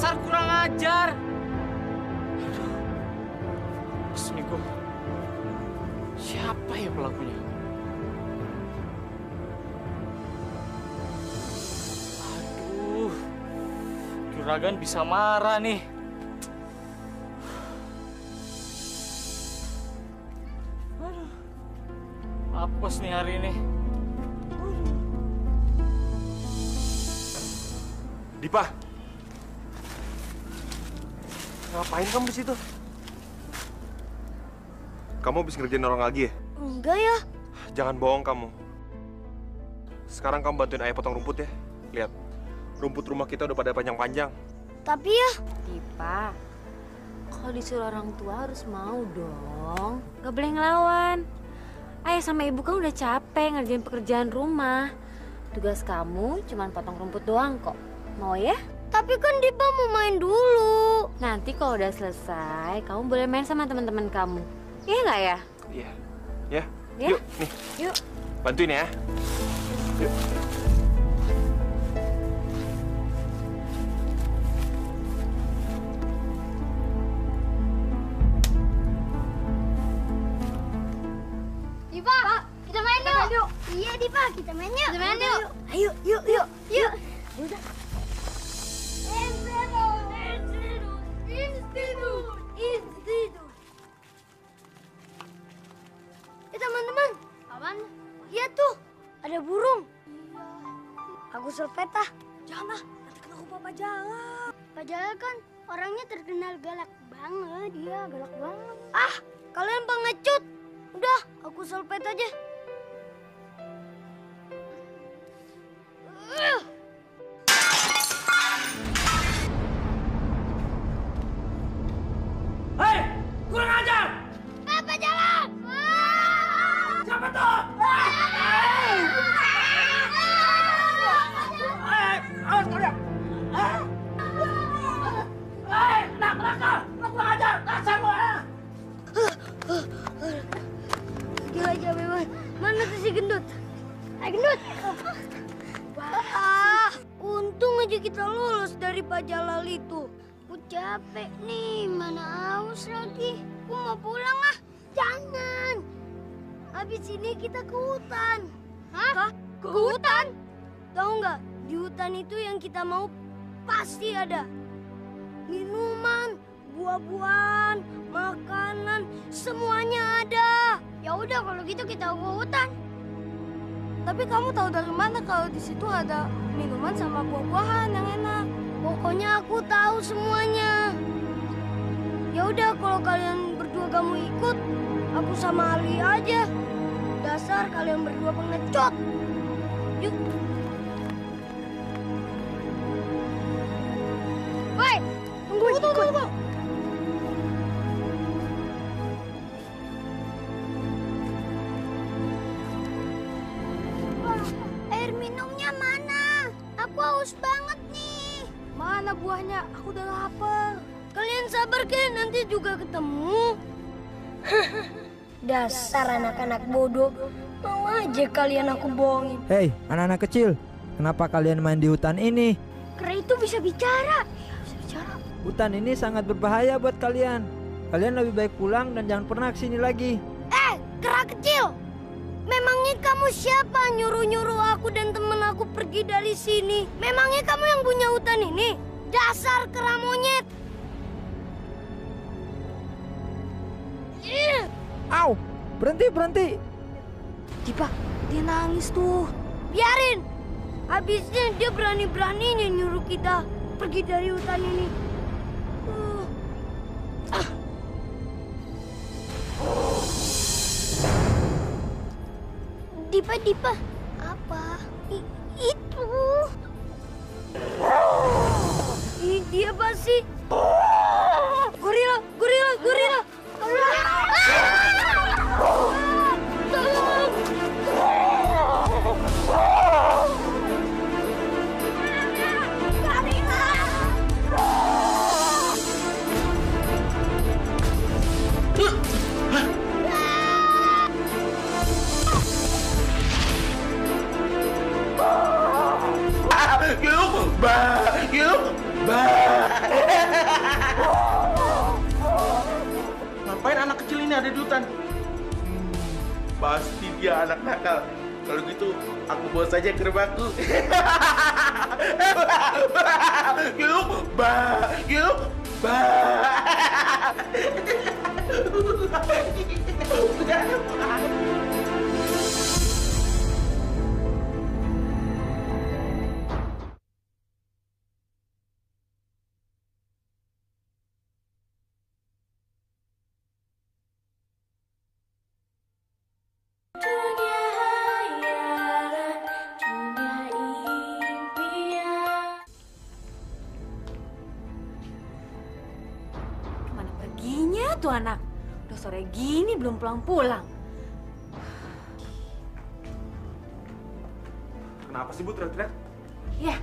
Dasar kurang ajar. Bismillah. Siapa ya pelakunya? Aduh, Juragan bisa marah nih. Aduh, apes nih hari ini. Dipa, ngapain kamu di situ? Kamu habis ngerjain orang lagi ya? Enggak ya. Jangan bohong kamu. Sekarang kamu bantuin ayah potong rumput ya. Lihat, rumput rumah kita udah pada panjang-panjang. Tapi ya, Dipa, kalau disuruh orang tua harus mau dong. Gak boleh ngelawan. Ayah sama ibu kan udah capek ngerjain pekerjaan rumah. Tugas kamu cuma potong rumput doang kok. Mau ya? tapi kan Dipa mau main dulu. Nanti kalau udah selesai, kamu boleh main sama teman-teman kamu. Iya nggak ya? Iya. Ya. Ya? Yuk, nih. Yuk. Bantuin ya. Yuk. Dipa, kita main yuk. Iya Dipa, kita main yuk. Kita main yuk. Ayo, yuk, yuk, yuk. Udah. Teman-teman, apaan? Lihat tuh, ada burung. Aku Sulpeta. Jangan, nanti kena hukum Pak Jala. Pak Jala kan orangnya terkenal galak banget. Iya, galak banget. Ah, kalian pengecut. Udah, aku Sulpet aja. Hei, kurang ajar! Apa jalan? Siapa tuh? Awas kalian! Nakal! Kurang ajar! Dasar lo! Gila aja memang. Mana tuh si gendut? Gendut! Wah, untung aja kita lulus dari Pak Jalal itu. Aku capek nih, mana haus lagi. Aku mau pulang ah. Jangan. Habis ini kita ke hutan. Hah? Ke hutan? Tahu nggak? Di hutan itu yang kita mau pasti ada minuman, buah-buahan, makanan, semuanya ada. Ya udah kalau gitu kita ke hutan. Tapi kamu tahu dari mana kalau di situ ada minuman sama buah-buahan yang enak? Pokoknya aku tahu semuanya. Ya udah kalau kalian berdua gak mau ikut, aku sama Ali aja. Dasar kalian berdua pengecut. Yuk. Woi, tunggu. Air minumnya mana? Aku haus banget nih. Mana buahnya? Aku udah lapar. Kalian sabar kan? Nanti juga ketemu. Dasar anak-anak bodoh. Mau aja kalian aku bohongin. Hei, anak-anak kecil. Kenapa kalian main di hutan ini? Kera itu bisa bicara. Bisa bicara. Hutan ini sangat berbahaya buat kalian. Kalian lebih baik pulang dan jangan pernah kesini lagi. Kera kecil. Memangnya kamu siapa nyuruh-nyuruh aku dan temen aku pergi dari sini? Memangnya kamu yang punya hutan ini? Dasar kera monyet. Au, berhenti. Dipa, dia nangis tuh. Biarin. Habisnya dia berani-beraninya nyuruh kita pergi dari hutan ini. Dipa. Apa? Itu. Dia pasti. Gorila. Tolong. Gorila! Yuk, ngapain anak kecil ini ada di hutan? Pasti dia anak nakal. Kalau gitu, aku bawa saja ke rumahku. Yuk. Kemana perginya tuh anak? Udah sore gini belum pulang-pulang. Kenapa sih Bu teriak-teriak? Ya,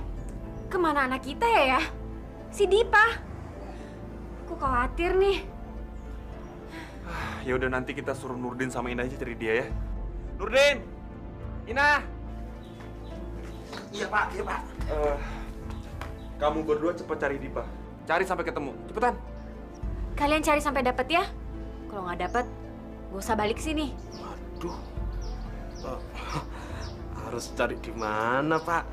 kemana anak kita ya? Si Dipa. Aku khawatir nih. Ya udah nanti kita suruh Nurdin sama Ina aja cari dia ya. Nurdin, Ina. Iya Pak. Kamu berdua cepat cari Dipa. Cari sampai ketemu. Cepetan. Kalian cari sampai dapet ya. Kalau nggak dapet, gak usah balik sini. Waduh, harus cari di mana Pak?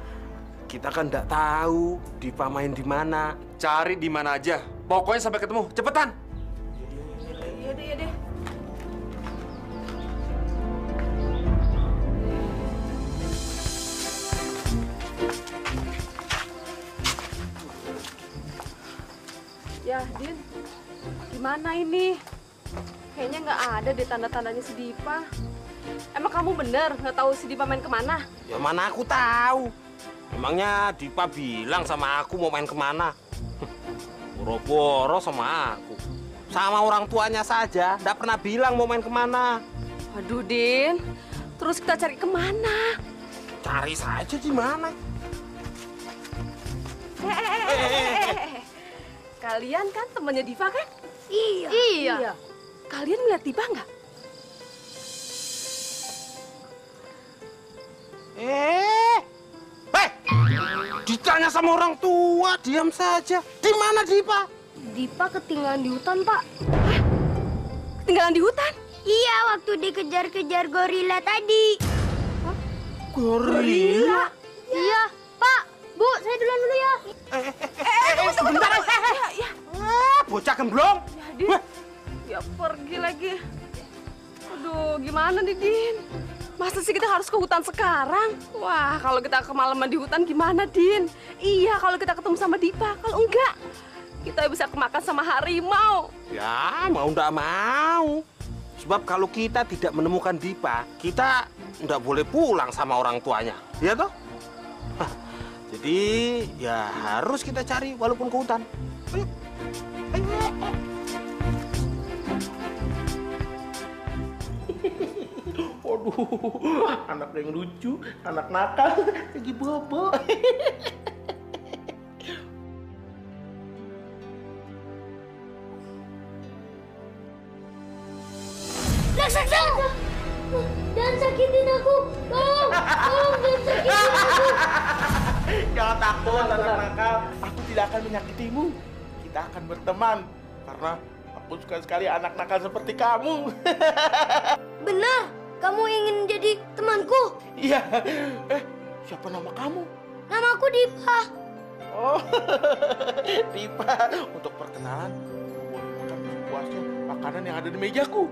Kita kan nggak tahu Dipa main di mana. Cari di mana aja. Pokoknya sampai ketemu. Cepetan. Iya deh. Ya, Din. Gimana ini? Kayaknya nggak ada deh tanda-tandanya si Dipa. Emang kamu bener nggak tahu si Dipa main kemana? Ya mana aku tahu. Emangnya Dipa bilang sama aku mau main kemana? Boro-boro sama aku. Sama orang tuanya saja, nggak pernah bilang mau main kemana. Waduh, Din. Terus kita cari kemana? Cari saja di mana. Kalian kan temannya Diva kan? Iya. Kalian ngeliat Diva nggak? Ditanya sama orang tua, diam saja. Di mana Dipa? Dipa ketinggalan di hutan, Pak. Ketinggalan di hutan? Iya, waktu dikejar-kejar gorila tadi. Gorila? Iya, Pak. Bu, saya duluan dulu ya. Sebentar. Ya. Bocah gemblong. Ya, Din. Ya pergi lagi. Aduh, gimana nih, Din? Masa sih kita harus ke hutan sekarang? Wah, kalau kita kemalaman di hutan gimana, Din? Iya, kalau kita ketemu sama Dipa. Kalau enggak, kita bisa kemakan sama harimau. Ya, mau ndak mau. Sebab kalau kita tidak menemukan Dipa, kita ndak boleh pulang sama orang tuanya. Iya toh? Hah, jadi, ya harus kita cari walaupun ke hutan. Ayo. Waduh, anak yang lucu, anak nakal, lagi bobo. Raksasa! Jangan sakitin aku! Tolong! Jangan sakitin aku! Jangan takut, anak nakal. Aku tidak akan menyakitimu. Kita akan berteman. Karena aku suka sekali anak nakal seperti kamu. Benar! Kamu ingin jadi temanku? Iya. Siapa nama kamu? Namaku Dipa. Oh, Dipa. Untuk perkenalan, boleh makan sepuasnya makanan yang ada di mejaku.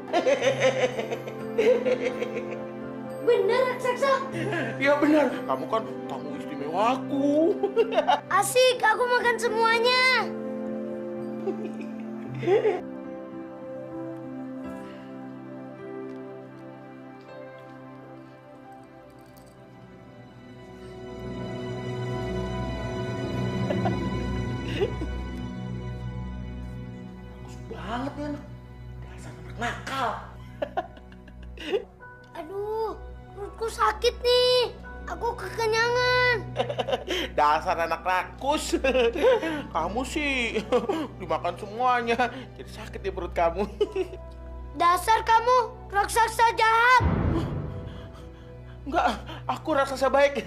Benar, Raksasa? Iya benar. Kamu kan tamu istimewaku. Asik, aku makan semuanya. Bagus banget ya, anak. Dasar anak nakal. Aduh, perutku sakit nih. Aku kekenyangan. Dasar anak rakus. Kamu sih dimakan semuanya. Jadi sakit di perut kamu. Dasar kamu, raksasa jahat. Enggak, aku raksasa baik.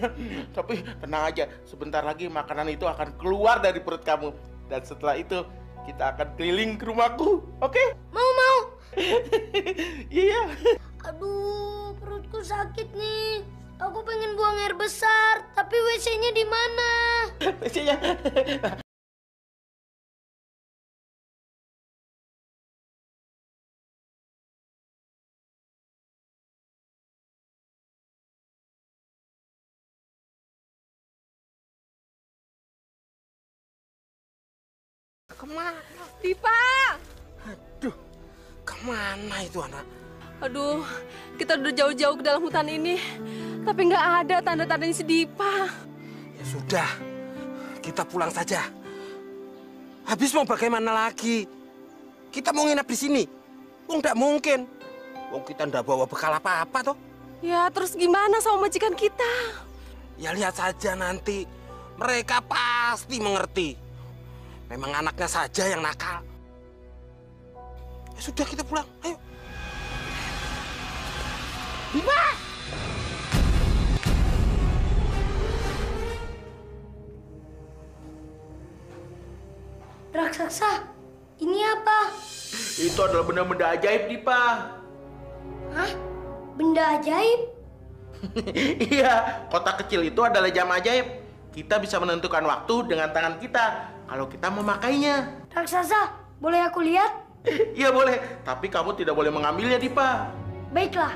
Tapi tenang aja, sebentar lagi makanan itu akan keluar dari perut kamu. Dan setelah itu, kita akan keliling ke rumahku, oke? Mau. Iya. Aduh, perutku sakit nih. Aku pengen buang air besar, tapi WC-nya di mana? WC-nya. Kemana? Dipa! Aduh, kemana itu anak? Aduh, kita udah jauh-jauh ke dalam hutan ini. Tapi nggak ada tanda-tandanya si Dipa. Ya sudah, kita pulang saja. Habis mau bagaimana lagi? Kita mau nginap di sini. Wong nggak mungkin. Wong kita nggak bawa bekal apa-apa toh. Ya, terus gimana sama majikan kita? Ya lihat saja nanti. Mereka pasti mengerti. Memang anaknya saja yang nakal. Ya sudah, kita pulang. Ayo. Dipa! Raksasa, ini apa? Itu adalah benda-benda ajaib, Dipa. Hah? Benda ajaib? Iya, kotak kecil itu adalah jam ajaib. Kita bisa menentukan waktu dengan tangan kita kalau kita memakainya. Raksasa, boleh aku lihat? Iya boleh, tapi kamu tidak boleh mengambilnya, Dipa. Baiklah.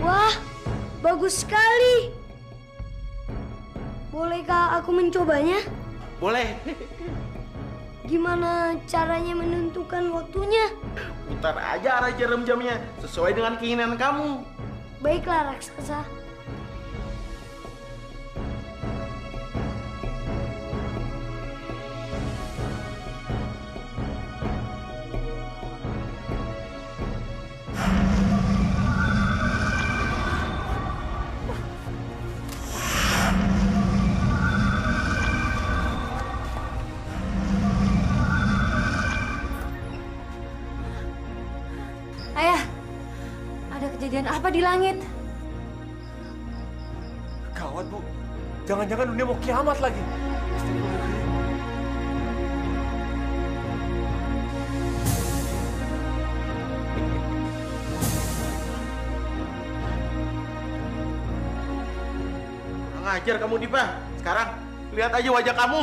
Wah, bagus sekali. Bolehkah aku mencobanya? Boleh. Gimana caranya menentukan waktunya? Putar aja arah jarum jamnya sesuai dengan keinginan kamu. Baiklah, raksasa. Ayah, ada kejadian apa di langit? Gawat, Bu. Jangan-jangan dunia mau kiamat lagi. Kurang ajar kamu, Dipa. Sekarang lihat aja wajah kamu.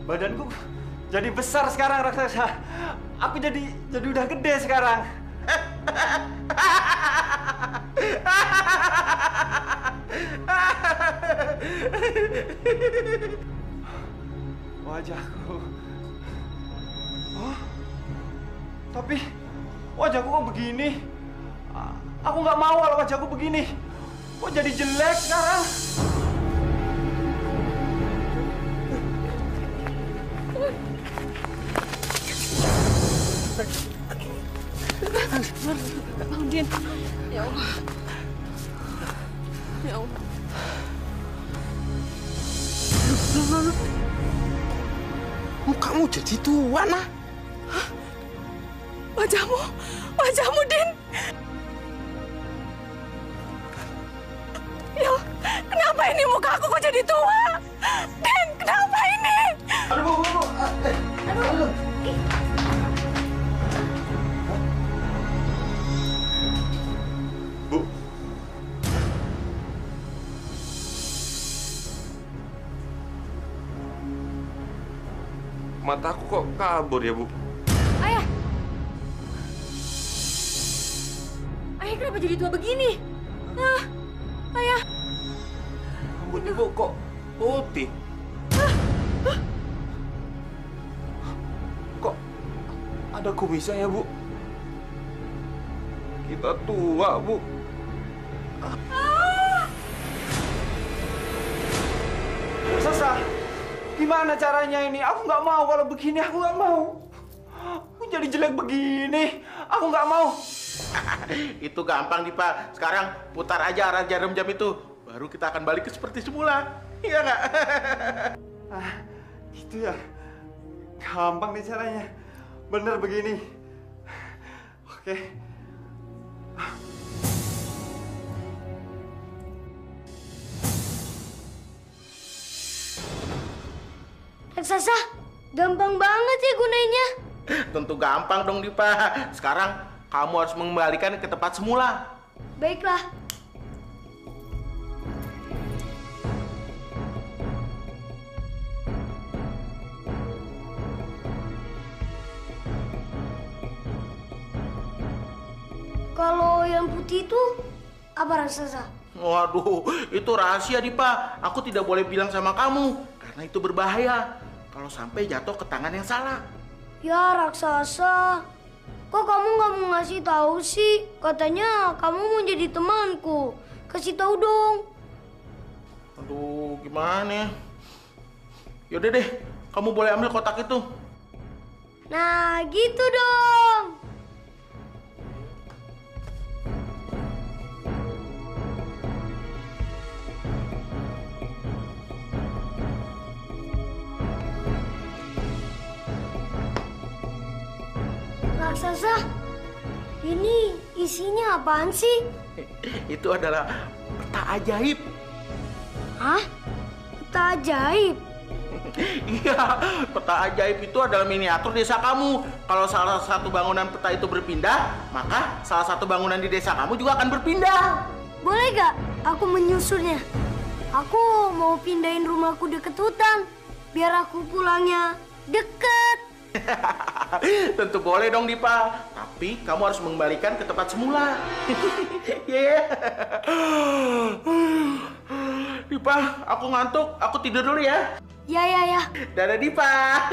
Badanku jadi besar sekarang, raksasa. Aku jadi udah gede sekarang. Wajahku. Oh, tapi wajahku kok begini? Aku nggak mau kalau wajahku begini. Kok jadi jelek sekarang? Bang Din, ya Allah. Ya Allah. Mukamu jadi tua, nah. Wajahmu, Din. Ya, kenapa ini muka aku kok jadi tua? Din, kenapa ini? Aduh, Bu. Aduh. Bu. Mataku kok kabur ya, Bu? Ayah! Ayah kenapa jadi tua begini? Ah, Ayah! Rambut Ibu kok putih? Kok ada kumisnya ya, Bu? Kita tua, Bu. Raksasa, gimana caranya ini? Aku nggak mau kalau begini, aku nggak mau. Aku jadi jelek begini? Aku nggak mau. Itu gampang nih Pak. Sekarang putar aja arah jarum jam itu. Baru kita akan balik ke seperti semula. Iya nggak? Gitu ya. Gampang nih caranya. Bener begini. Oke. Raksasa, gampang banget ya gunanya. Tentu gampang dong Dipa. Sekarang kamu harus mengembalikan ke tempat semula. Baiklah. Kalau yang putih itu apa raksasa? Waduh, itu rahasia Dipa. Aku tidak boleh bilang sama kamu karena itu berbahaya kalau sampai jatuh ke tangan yang salah. Ya raksasa, kok kamu nggak mau ngasih tahu sih? Katanya kamu mau jadi temanku. Kasih tahu dong. Aduh, gimana? Yaudah deh, kamu boleh ambil kotak itu. Nah, gitu dong. Raksasa, ini isinya apaan sih? Itu adalah peta ajaib. Hah? Peta ajaib? Iya, peta ajaib itu adalah miniatur desa kamu. Kalau salah satu bangunan peta itu berpindah, maka salah satu bangunan di desa kamu juga akan berpindah. Boleh gak aku menyusulnya? Aku mau pindahin rumahku deket hutan, biar aku pulangnya deket. Tentu boleh dong Dipa, tapi kamu harus mengembalikan ke tempat semula. Yeah. Dipa, aku ngantuk, aku tidur dulu ya. Ya. Dadah Dipa.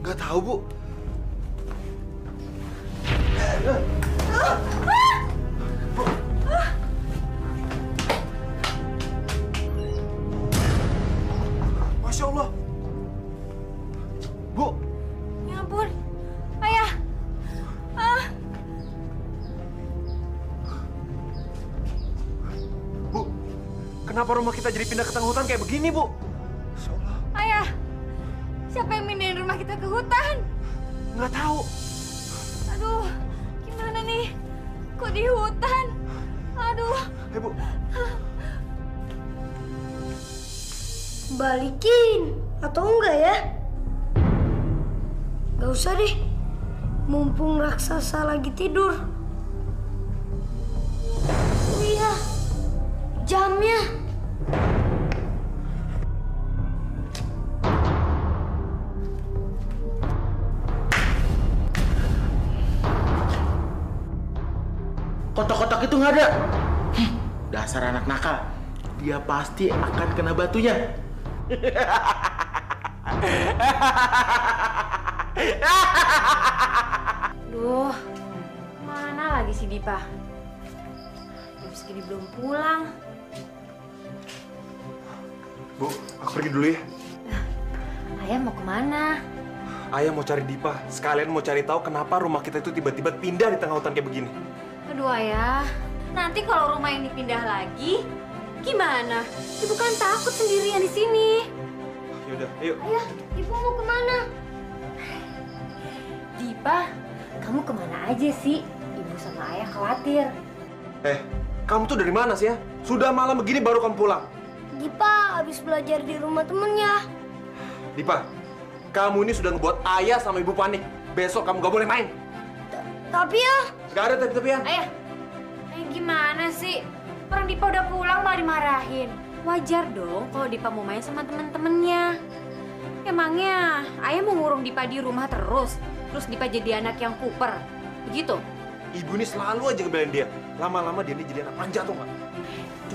Nggak tahu, Bu. Masya Allah. Bu. Ya ampun. Ayah. Bu, kenapa rumah kita jadi pindah ke tengah hutan kayak begini, Bu? Masya Allah. Ayah. Siapa yang pindahin rumah kita ke hutan? Nggak tahu. Aduh, gimana nih? Kok di hutan? Aduh. Bu. Balikin atau enggak ya? Gak usah deh. Mumpung raksasa lagi tidur. Oh iya, jamnya. Kotak-kotak itu nggak ada. Dasar anak nakal. Dia pasti akan kena batunya. Duh, mana lagi si Dipa? Jam segini belum pulang. Bu, aku pergi dulu ya. Ayah mau kemana? Ayah mau cari Dipa. Sekalian mau cari tahu kenapa rumah kita itu tiba-tiba pindah di tengah hutan kayak begini. Aduh ayah, nanti kalau rumah ini pindah lagi, gimana? Ibu kan takut sendirian di sini. Yaudah, ayo. Ayah, ibu mau kemana? Dipa, kamu kemana aja sih? Ibu sama ayah khawatir. Kamu tuh dari mana sih ya? Sudah malam begini baru kamu pulang. Dipa habis belajar di rumah temennya. Dipa, kamu ini sudah ngebuat ayah sama ibu panik. Besok kamu gak boleh main. Tapi ya, Gak ada tapi-tapian. Ayah, gimana sih? Orang Dipa udah pulang malah dimarahin. Wajar dong kalau Dipa mau main sama temen-temennya. Emangnya ayah mau ngurung Dipa di rumah terus Dipa jadi anak yang kuper? Begitu? Ibu ini selalu aja ngebelain dia. Lama-lama dia ini jadi anak manja tuh nggak?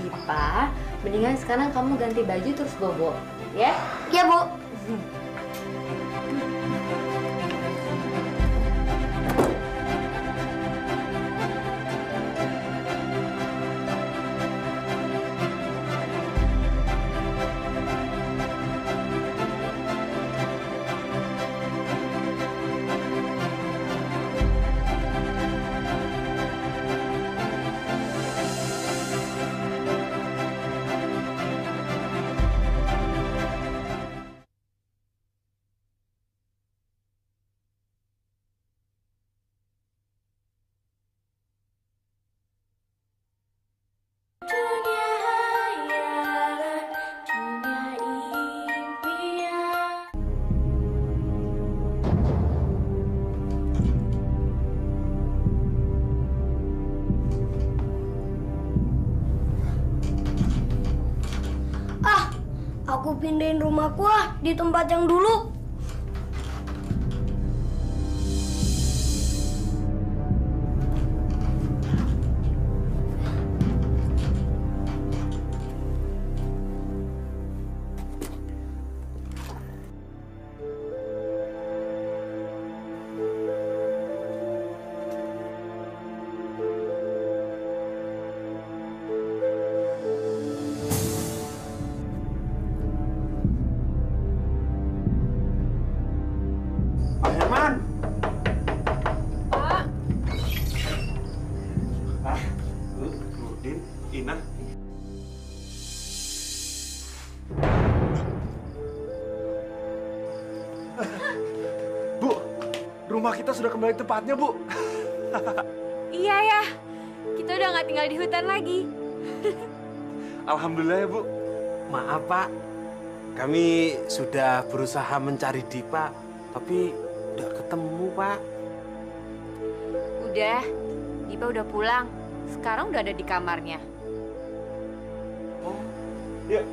Dipa, mendingan sekarang kamu ganti baju terus bobo, ya? ya Bu. Aku pindahin rumahku di tempat yang dulu. Bu, rumah kita sudah kembali tempatnya, Bu. Iya ya, kita udah nggak tinggal di hutan lagi. Alhamdulillah ya, Bu. Maaf Pak, kami sudah berusaha mencari Dipa, tapi nggak ketemu Pak. Udah, Dipa udah pulang. Sekarang udah ada di kamarnya. Oh, ya.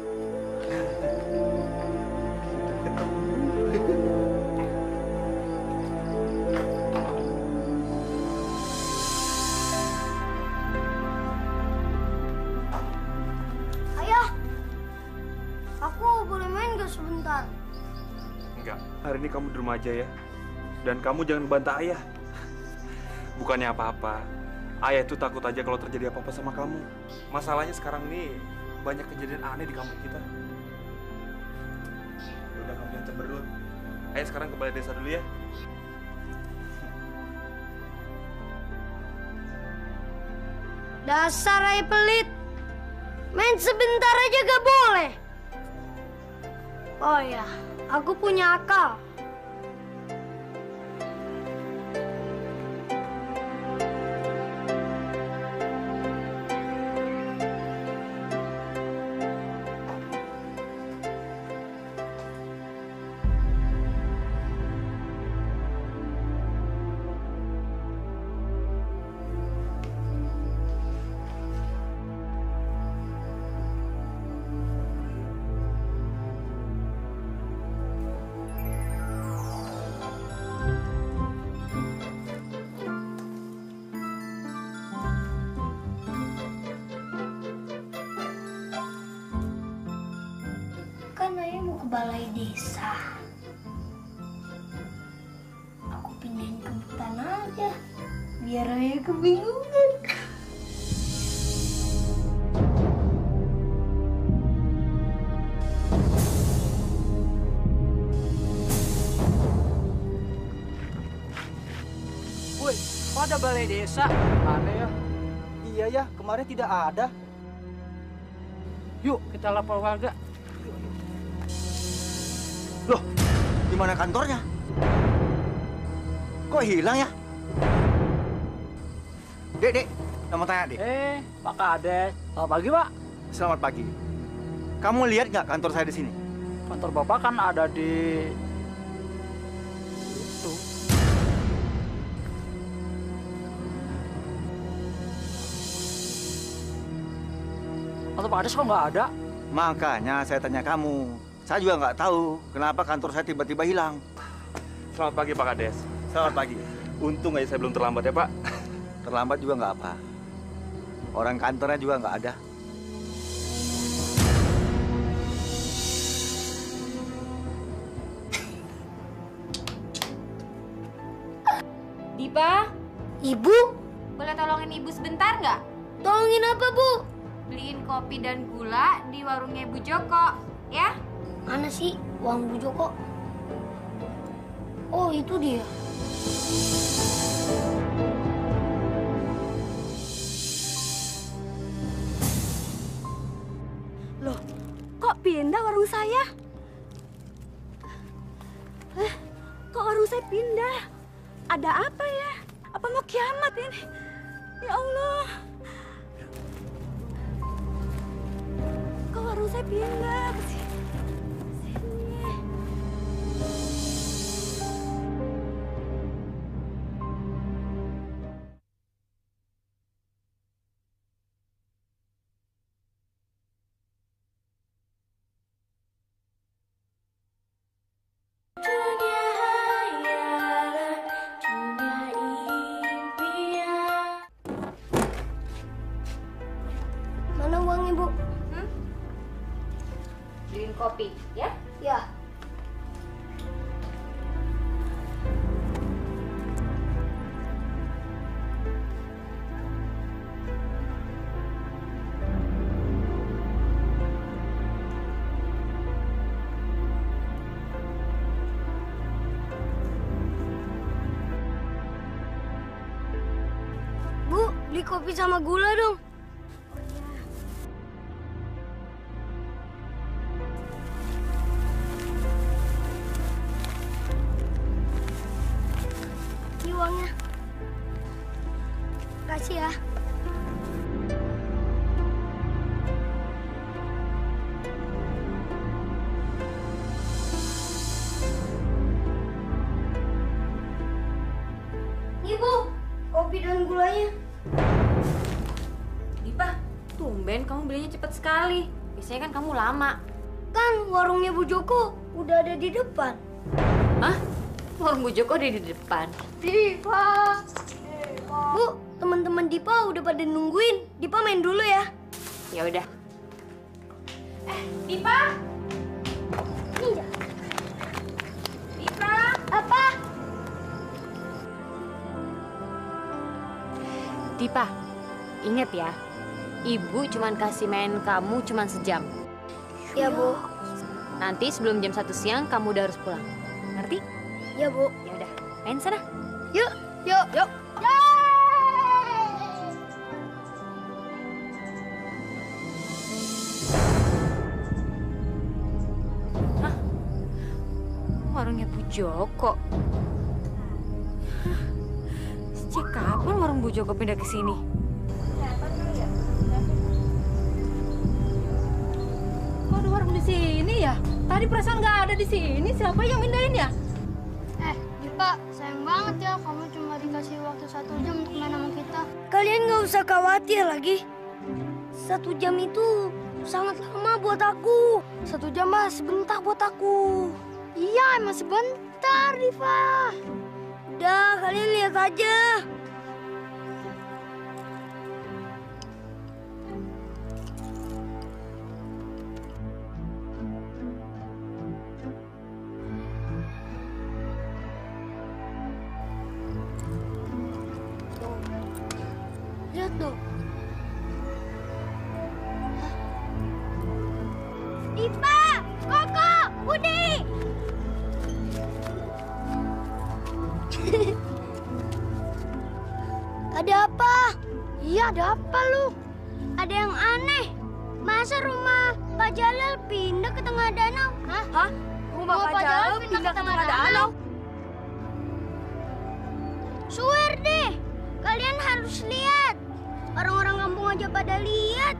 Ayah, aku boleh main gak sebentar? Enggak, hari ini kamu di rumah aja ya. Dan kamu jangan bantah ayah. Bukannya apa-apa. Ayah itu takut aja kalau terjadi apa-apa sama kamu. Masalahnya sekarang nih banyak kejadian aneh di kampung kita. Udah kamu jangan cemberut. Ayah sekarang ke balai desa dulu ya. Dasar ayah pelit. Main sebentar aja gak boleh. Oh ya, aku punya akal. desa. Aku pindahin ke hutan aja, biar Ayah kebingungan. Woi, kok ada balai desa? Aneh ya. Iya ya, kemarin tidak ada. Yuk, kita lapor warga. Loh, di mana kantornya? Kok hilang ya? Dek, nama tanya dek. Pak Kades. Selamat pagi, Pak. Selamat pagi. Kamu lihat nggak kantor saya di sini? Kantor Bapak kan ada di... itu. Kantor Pak Kades kok nggak ada? Makanya saya tanya kamu. Saya juga nggak tahu kenapa kantor saya tiba-tiba hilang. Selamat pagi Pak Kades. Selamat pagi. Untung aja saya belum terlambat ya Pak. Terlambat juga nggak apa. Orang kantornya juga nggak ada. Dipa, Ibu, boleh tolongin ibu sebentar nggak? tolongin apa, Bu? Beliin kopi dan gula di warungnya Ibu Joko, ya? Mana sih uang Bu Joko? Oh, itu dia. Loh, kok pindah warung saya? Kok warung saya pindah? Ada apa ya? Apa mau kiamat ini? Ya Allah. Kok warung saya pindah ke sini? Mana uangnya, Bu? Beliin kopi, ya? Ya. Bu, beli kopi sama gula dong. Ini uangnya. Kasih ya. Ibu, kopi dan gulanya. Dipa, tumben kamu belinya cepet sekali. Biasanya kan kamu lama. Kan warungnya Bu Joko udah ada di depan. Hah? Warung Bu Joko ada di depan. Dipa. Bu, teman-teman Dipa udah pada nungguin. Dipa main dulu ya. Ya udah. Dipa! Iya. Dipa! Apa? Dipa, inget ya. Ibu cuman kasih main kamu cuman sejam. Ya, Bu. Nanti sebelum jam 1 siang kamu udah harus pulang. Ngerti? Ya, Bu. Ya udah, main sana. Yuk, yuk, yuk. Warungnya Bu Joko. Sejak kapan warung Bu Joko pindah ke sini? Kok ada warung di sini ya? Tadi perasaan nggak ada di sini. Siapa yang mindahin ya? Dipa, sayang banget ya kamu cuma dikasih waktu 1 jam untuk main sama kita. Kalian nggak usah khawatir lagi. 1 jam itu sangat lama buat aku. 1 jam mah sebentar buat aku. Iya, emang sebentar, Diva. Udah, kalian lihat aja. tuh. Dipa, Koko, Budi. Ada apa? Iya, ada apa lu? Ada yang aneh. Masa rumah Pak Jalal pindah ke tengah danau? Hah? Rumah Pak Jalal pindah ke tengah danau? Swear deh, kalian harus lihat. Orang-orang kampung aja pada lihat.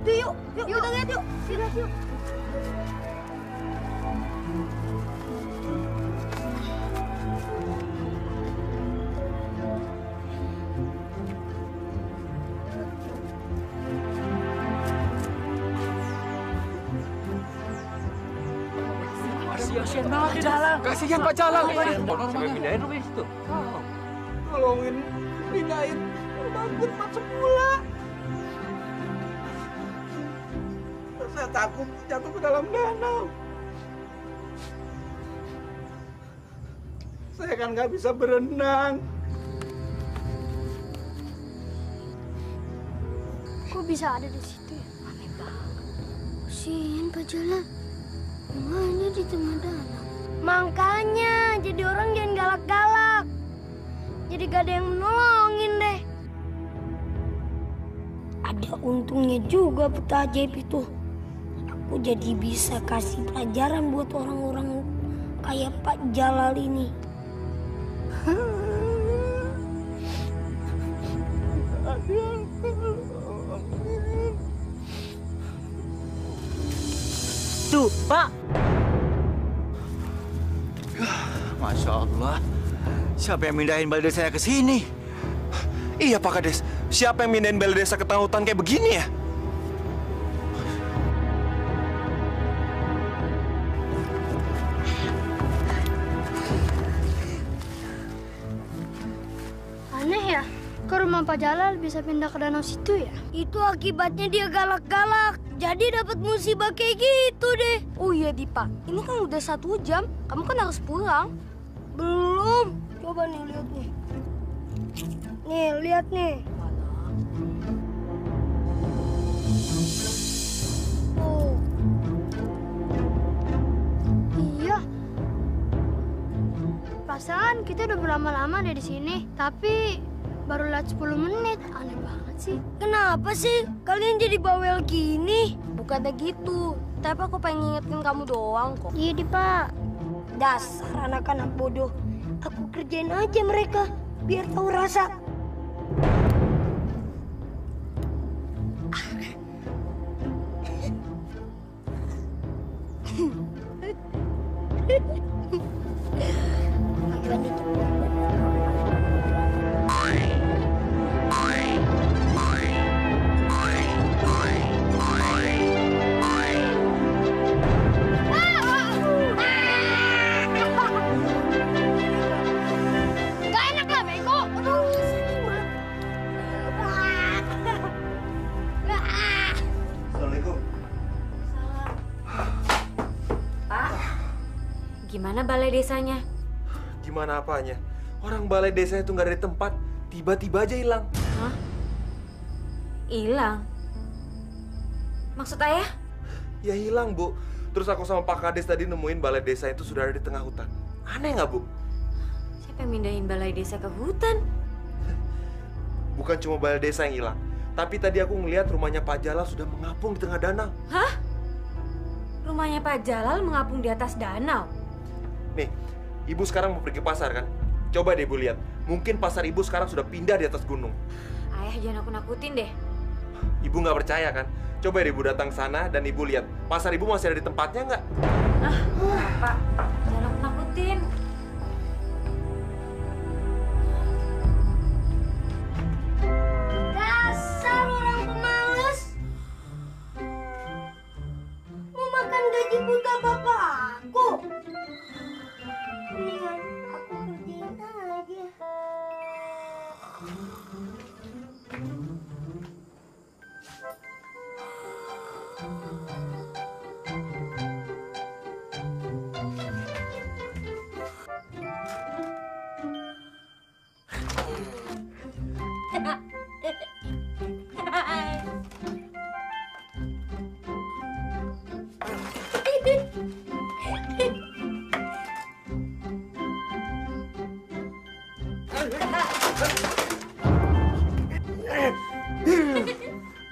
Tuh, yuk, kita lihat yuk. Lihat yuk. Kasihan banget di dalam. Kasihan Pak Jalal. Sampai pindahin rumah situ. Tolongin, pindahin rumahku tempat semula. Saya takut jatuh ke dalam danau. Saya kan nggak bisa berenang. Kok bisa ada di situ ya? Aneh banget. Kasihan Pak Jalal. Rumahnya di tengah danau. Makanya jadi orang jangan galak-galak. Jadi gak ada yang menolongin deh. Ada untungnya juga peta ajaib itu. Aku jadi bisa kasih pelajaran buat orang-orang kayak Pak Jalal ini. Tuh, Pak. Masya Allah. Siapa yang mindahin balai desanya ke sini? Iya Pak Kades, siapa yang mindahin balai desa ke tengah hutan kayak begini ya? Aneh ya, ke rumah Pak Jalal bisa pindah ke danau situ ya? Itu akibatnya dia galak-galak. Jadi dapat musibah kayak gitu deh. Oh iya Dipa, ini kan udah 1 jam. Kamu kan harus pulang. Belum. Coba nih lihat nih. Nih, lihat nih. Oh. Iya. Perasaan kita udah berlama-lama deh di sini, tapi baru lihat 10 menit. Aneh banget sih. Kenapa sih kalian jadi bawel gini? Bukannya gitu, tapi aku pengen ngingetin kamu doang kok. Iya, Pak. Dasar anak-anak bodoh. Aku kerjain aja mereka biar tahu rasa. Gimana balai desanya? Gimana apanya? Orang balai desa itu nggak ada di tempat, tiba-tiba aja hilang. Hah? Hilang? Maksud ayah? Ya hilang, Bu. Terus aku sama Pak Kades tadi nemuin balai desa itu sudah ada di tengah hutan. Aneh nggak, Bu? Siapa yang mindahin balai desa ke hutan? Bukan cuma balai desa yang hilang, tapi tadi aku ngelihat rumahnya Pak Jalal sudah mengapung di tengah danau. Hah? Rumahnya Pak Jalal mengapung di atas danau? Nih, Ibu sekarang mau pergi ke pasar kan? Coba deh Ibu lihat. Mungkin pasar Ibu sekarang sudah pindah di atas gunung. Ayah jangan aku nakutin deh. Ibu nggak percaya kan? Coba deh Ibu datang sana dan Ibu lihat. Pasar Ibu masih ada di tempatnya nggak? Pak, jangan aku nakutin. Dasar orang pemalas. Mau makan gaji buta bapak aku. Mendingan aku kerjain aja.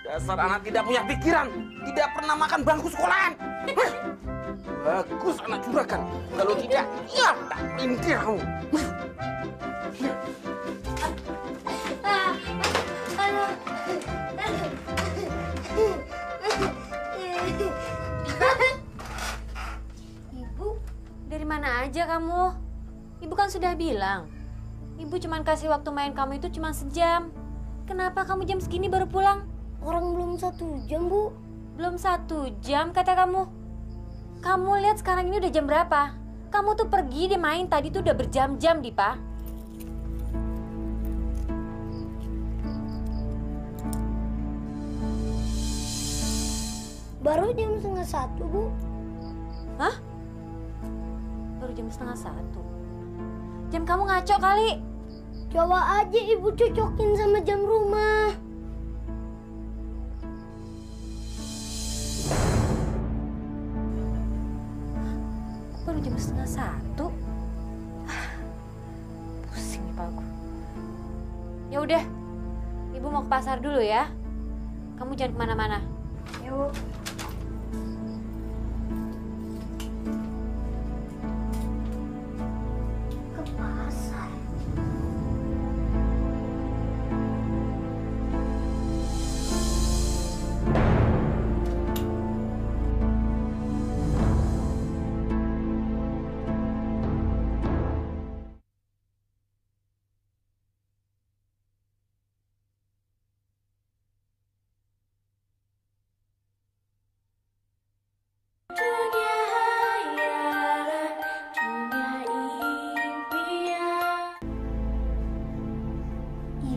Dasar anak tidak punya pikiran, tidak pernah makan bangku sekolahan. Bagus anak juragan. Kalau tidak, ya tak pinggir kamu. Ibu, dari mana aja kamu? Ibu kan sudah bilang, Ibu cuma kasih waktu main kamu itu cuma sejam. Kenapa kamu jam segini baru pulang? Orang belum 1 jam, Bu. Belum 1 jam kata kamu. Kamu lihat sekarang ini udah jam berapa? Kamu tuh pergi dia main tadi tuh udah berjam-jam, Dipa. Baru jam 1:30, Bu. Hah? Baru jam 1:30. Jam kamu ngaco kali. Coba aja Ibu cocokin sama jam rumah. Baru jam 1:30. Pusing nih kepalaku. Ya udah, Ibu mau ke pasar dulu ya. Kamu jangan kemana-mana. Yuk. Ke pasar.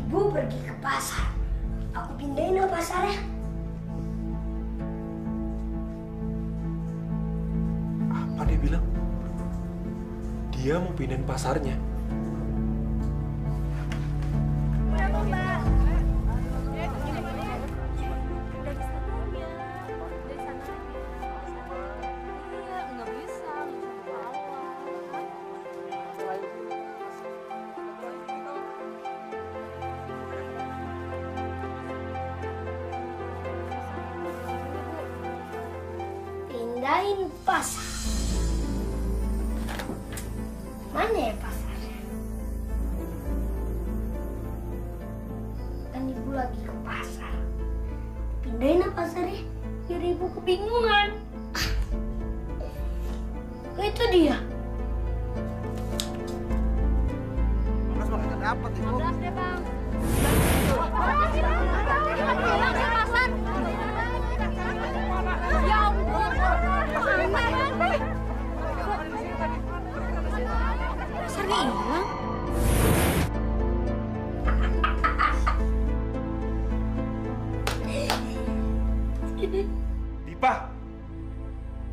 Ibu pergi ke pasar. Aku pindahin ke pasarnya. Apa dia bilang? Dia mau pindahin pasarnya. Pindahin pasar. Mana ya pasarnya? Kan Ibu lagi ke pasar. Pindahin apa pasarnya? Biar Ibu kebingungan. Itu dia. Dapat Ibu. deh, Bang. Ya ampun. Pasarnya hilang. Dipa!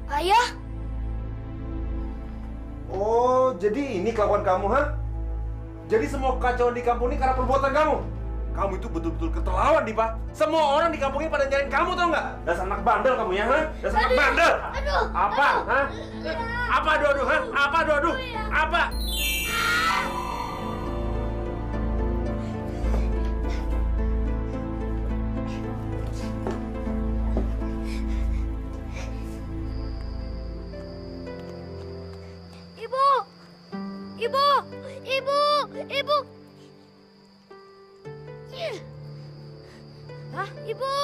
Ayah, Oh, jadi ini kelakuan kamu, ha? Jadi semua kekacauan di kampung ini karena perbuatan kamu? Kamu itu betul-betul keterlaluan, Dipa. Semua orang di kampung ini pada nyariin kamu, tau nggak? Dasar anak bandel kamu ya, ha? Dasar anak bandel! Apa, ha? Apa aduh-aduh, ha? Apa aduh-aduh? Apa? Ibu! Ibu! Ibu! Ibu! Hah? Ibu!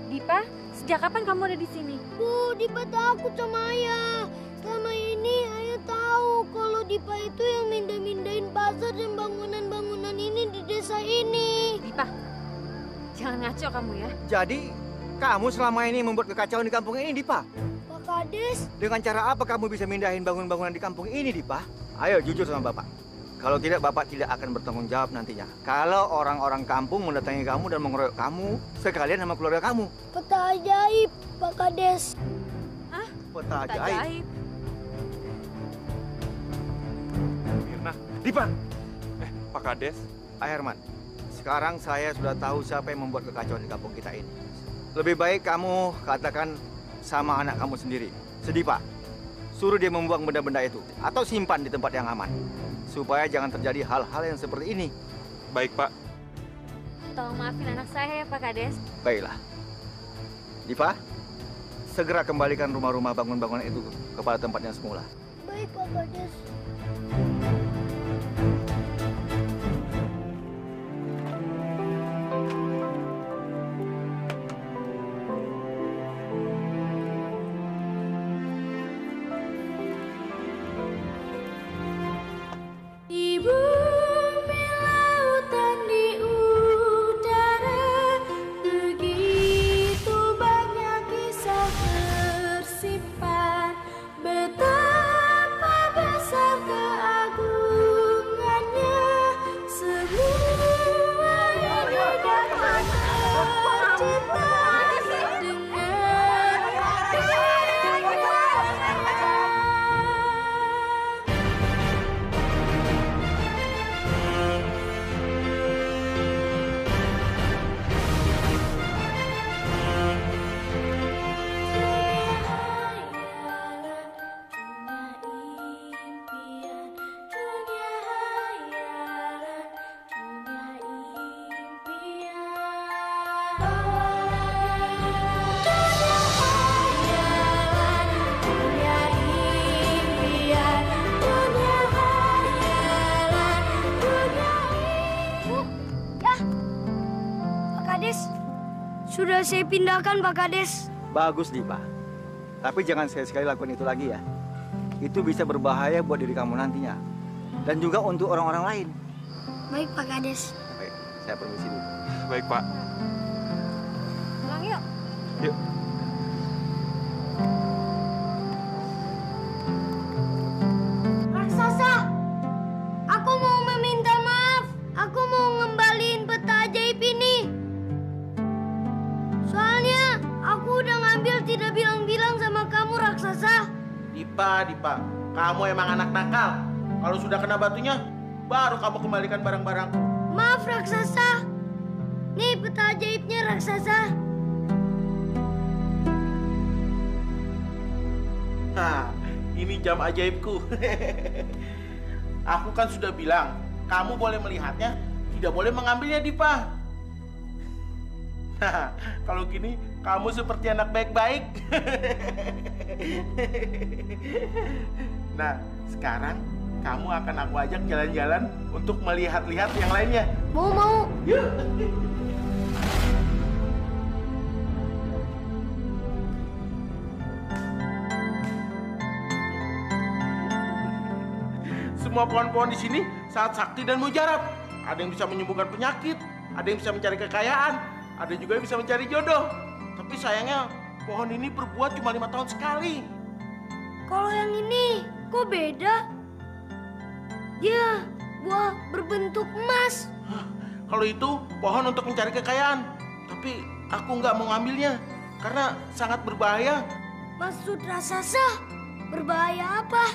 Dipa, sejak kapan kamu ada di sini? Bu, Dipa takut sama Ayah. Selama ini Ayah tahu kalau Dipa itu yang mindahin pasar dan bangunan-bangunan ini di desa ini. Dipa, jangan ngaco kamu ya. Jadi, kamu selama ini membuat kekacauan di kampung ini, Dipa? Pak Kades, Dengan cara apa kamu bisa mindahin bangunan-bangunan di kampung ini, Dipa? Ayo, jujur sama Bapak. Kalau tidak, Bapak tidak akan bertanggung jawab nantinya. Kalau orang-orang kampung mendatangi kamu dan mengeroyok kamu, sekalian sama keluarga kamu. peta ajaib, Pak Kades. Hah? Peta Tak ajaib. ajaib. Mirna, Dipa! Pak Kades, Pak Herman, sekarang saya sudah tahu siapa yang membuat kekacauan di kampung kita ini. Lebih baik kamu katakan sama anak kamu sendiri. Sedih, Pak. Suruh dia membuang benda-benda itu. Atau simpan di tempat yang aman. supaya jangan terjadi hal-hal yang seperti ini. Baik, Pak. Tolong maafin anak saya ya Pak Kades. Baiklah. Diva, segera kembalikan rumah-rumah bangun-bangunan itu kepada tempatnya semula. Baik, Pak Kades. Di bumi, lautan, di udara, begitu banyak kisah tersimpan. Betapa besar keagungannya, semua ini dapat tercipta dengan Ya, Pak Kades. Sudah saya pindahkan, Pak Kades. Bagus, Diva. Tapi jangan sekali-sekali lakukan itu lagi ya. Itu bisa berbahaya buat diri kamu nantinya. Dan juga untuk orang-orang lain. Baik, Pak Kades. Baik, saya permisi dulu. Baik, Pak. Pulang yuk. Yuk. Raksasa, aku mau meminta maaf. Aku mau ngembaliin peta ajaib ini. Soalnya aku udah ngambil tidak bilang-bilang sama kamu, raksasa. Dipa, kamu emang anak nakal. Kalau sudah kena batunya, baru kamu kembalikan barang-barangku. Maaf, raksasa. Nih peta ajaibnya, raksasa. Nah, ini jam ajaibku. Aku kan sudah bilang, kamu boleh melihatnya, tidak boleh mengambilnya, Dipa. Nah, kalau gini, kamu seperti anak baik-baik. Nah, sekarang kamu akan aku ajak jalan-jalan untuk melihat-lihat yang lainnya. Mau. Yuk. Semua pohon-pohon di sini sangat sakti dan mujarab. Ada yang bisa menyembuhkan penyakit, ada yang bisa mencari kekayaan, ada juga yang bisa mencari jodoh. Tapi sayangnya pohon ini berbuah cuma 5 tahun sekali. Kalau yang ini, kok beda? Dia buah berbentuk emas. Kalau itu pohon untuk mencari kekayaan. Tapi aku nggak mau ngambilnya karena sangat berbahaya. Maksud raksasa, berbahaya apa?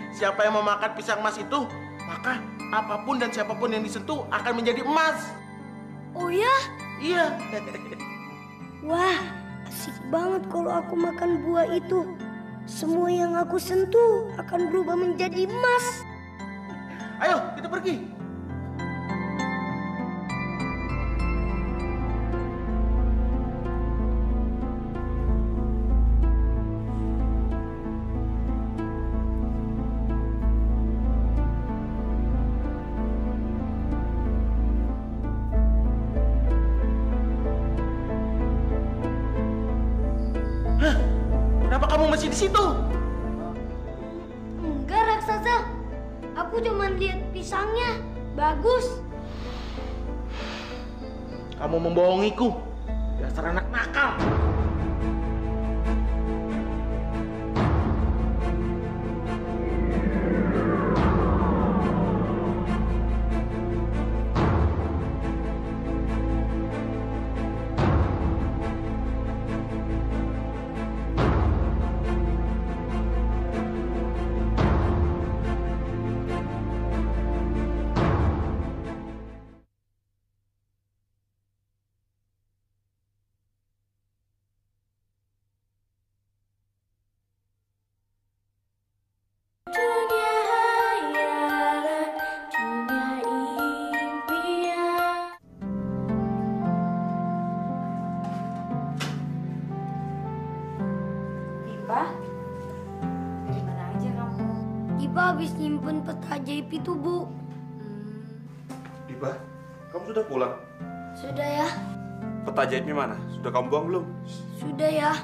Siapa yang memakan pisang emas itu, maka apapun dan siapapun yang disentuh akan menjadi emas. Oh ya? Iya. Wah, asik banget kalau aku makan buah itu. Semua yang aku sentuh akan berubah menjadi emas. Ayo, kita pergi. Hah? Kenapa kamu masih di situ? Enggak, raksasa. Aku cuma lihat pisangnya. Bagus. Kamu membohongiku. Dasar anak nakal. Dipa habis nyimpen peta ajaib itu, Bu. Dipa, kamu sudah pulang? Sudah ya? Peta ajaibnya mana? Sudah kamu buang belum? Sudah ya.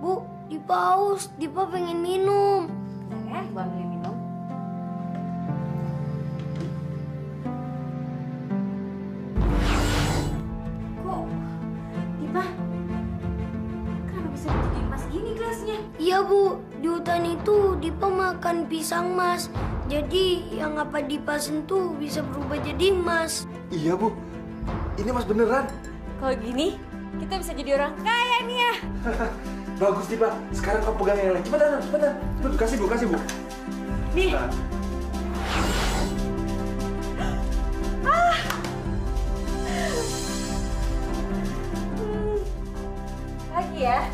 Bu, Dipa haus. Dipa pengen minum. Gua ambil minum. Kok, Dipa? Kenapa bisa jadi emas gini gelasnya? Iya, Bu. Di hutan itu Dipa makan pisang mas. Jadi yang apa Dipa sentuh bisa berubah jadi emas. Iya, Bu. Ini Mas beneran. Kalau gini, kita bisa jadi orang kaya nih ya. Bagus, Dipa. Sekarang kamu pegang yang lain. Cepetan. Cepet, kasih, Bu. Nih. Nah. Lagi ya.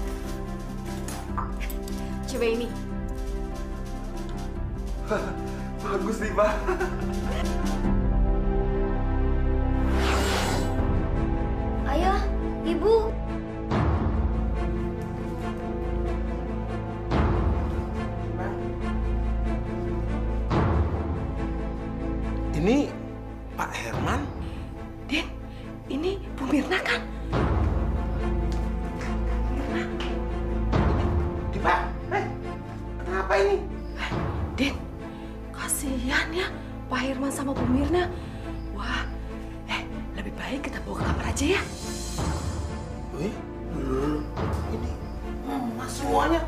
Coba ini. Bagus, Dipa. Ayah, Ibu. Ini Pak Herman? Din, ini Bu Mirna kan? Dipa, kenapa ini? Din, kasihan ya Pak Herman sama Bu Mirna. Wah, lebih baik kita bawa ke kamar aja ya. Ini emas semuanya.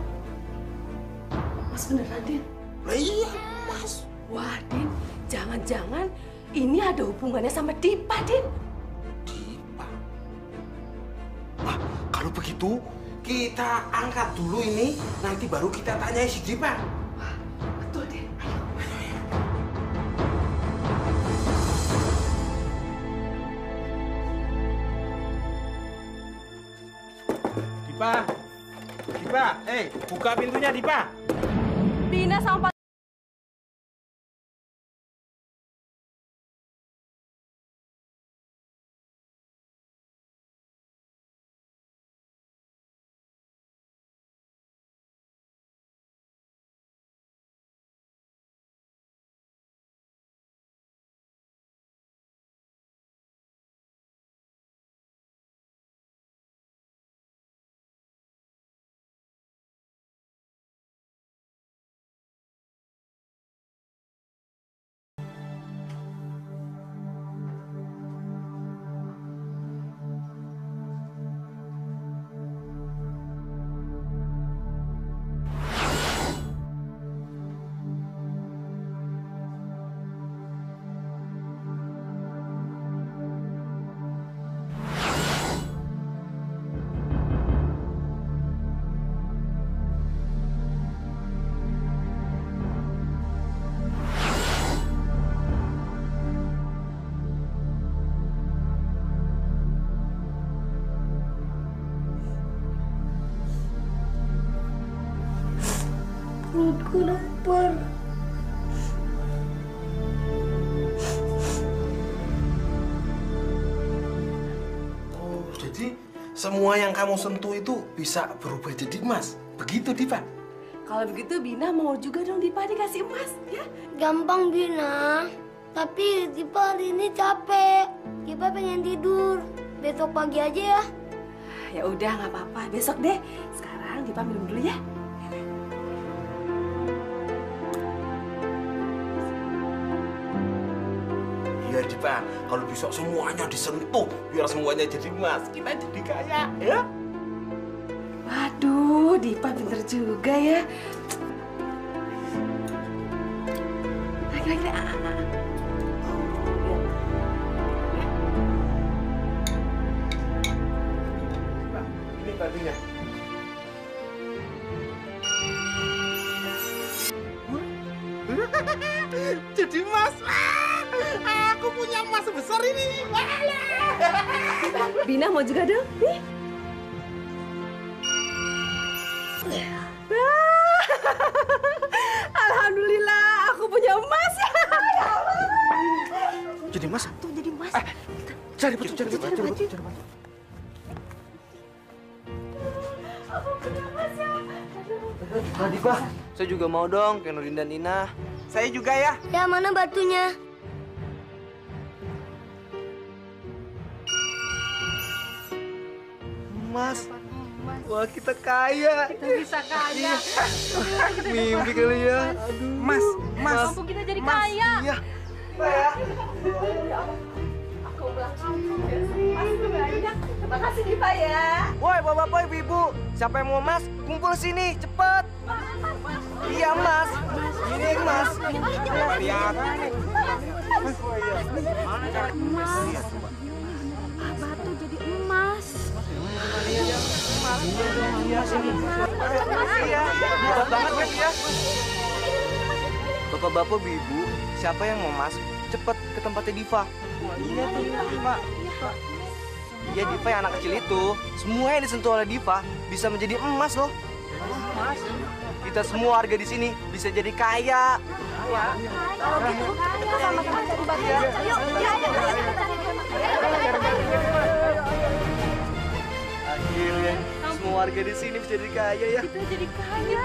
Mas beneran, Din? Lah iya, emas. Wah, Din, jangan-jangan ini ada hubungannya sama Dipa, Din. Dipa. Nah, kalau begitu kita angkat dulu ini, nanti baru kita tanya si Dipa. Betul, Din. Dipa, buka pintunya, Dipa. Bina sama Pak Perutku lapar. Oh, jadi semua yang kamu sentuh itu bisa berubah jadi emas. Begitu, Dipa? Kalau begitu Bina mau juga dong Dipa dikasih emas, ya? Gampang, Bina. Tapi Dipa hari ini capek. Dipa pengen tidur. Besok pagi aja ya. Ya udah, nggak apa-apa. Besok deh. Sekarang Dipa minum dulu ya. Iya, Dipa. Kalau besok semuanya disentuh, biar semuanya jadi emas, kita jadi kaya, ya? Waduh, Dipa pinter juga ya. Lagi-lagi. Ini bajunya. Jadi emas. Aku punya emas sebesar ini. Bina mau juga dong? Nih. Alhamdulillah, aku punya emas. Jadi emas? Tuh jadi emas. Cari baju. Aku punya emas ya. Dipa, Saya juga mau dong, kayak Nurdin dan Nina. Saya juga ya. Ya, mana batunya? Mas, wah kita kaya. Kita bisa kaya. Mimpi kali ya. Aduh. Mas. Kampung kita jadi kaya. Iya. Aku ulang kampung ya. Mas tuh banyak. Terima kasih Diva ya. Woi, bapak-bapak, ibu-ibu, siapa yang mau emas, kumpul sini, cepet. Iya, Mas. Ini Mas. Lihat. Batu jadi emas. Iya, hebat banget kan ya. Bapak-bapak, ibu, siapa yang mau emas, cepet ke tempatnya Diva. Iya tuh, Diva. Iya, Diva yang anak kecil itu. Semua yang disentuh oleh Diva bisa menjadi emas loh. Emas? Kita semua warga di sini bisa jadi kaya. Kalau gitu, kita sama-sama cari batu. Yuk, Akhirnya semua warga di sini bisa jadi kaya ya. Kita jadi kaya.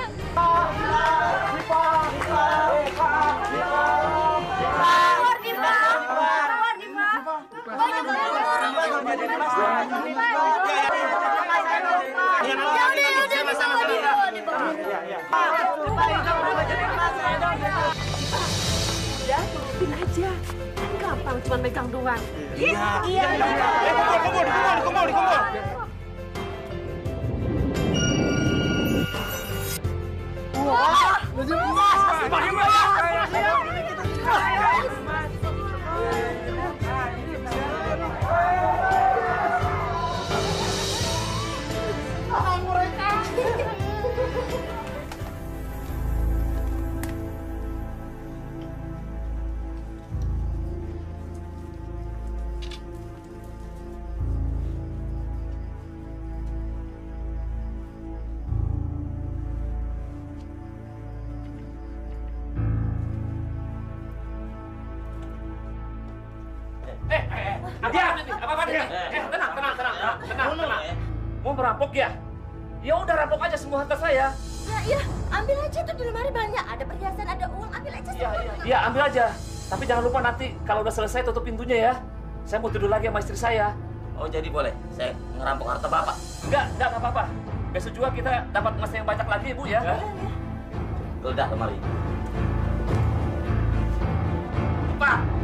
Ya, turutin aja. Kan gampang, cuma megang doang. Iya. Kumpul. Tenang. Mau merampok ya? Ya udah rampok aja semua harta saya. Ya, ambil aja tuh di lemari banyak. Ada perhiasan, ada uang, ambil aja semua. Iya, ambil aja. Tapi jangan lupa nanti kalau udah selesai tutup pintunya ya. Saya mau tidur lagi sama istri saya. Oh, jadi boleh saya ngerampok harta Bapak? Enggak apa-apa. Besok juga kita dapat emas yang banyak lagi, Bu ya. Geledah lemari. Pak.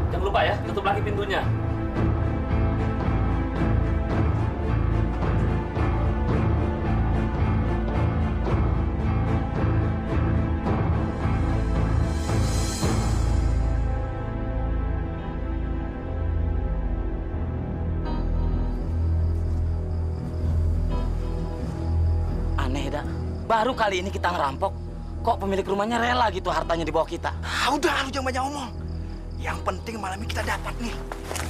Jangan lupa ya, tutup lagi pintunya. Aneh dah. Baru kali ini kita ngerampok. Kok pemilik rumahnya rela gitu hartanya di bawah kita? Udah, lu jangan banyak ngomong. Yang penting malam ini kita dapat nih.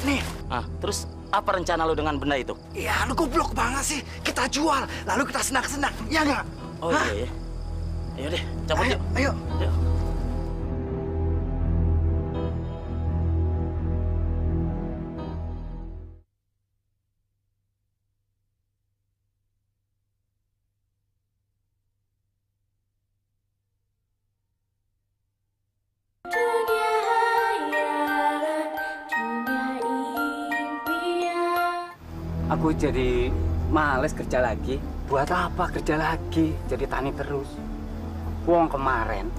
Nih. Ah, terus apa rencana lu dengan benda itu? Ya, lu goblok banget sih. Kita jual, lalu kita senang-senang. Iya nggak? Oh iya ya. Ayo deh, cabut yuk. Ayo. Yuk. Dunia hayalan, dunia impian. Aku jadi males kerja lagi. Buat apa kerja lagi? Jadi tani terus. Wong kemarin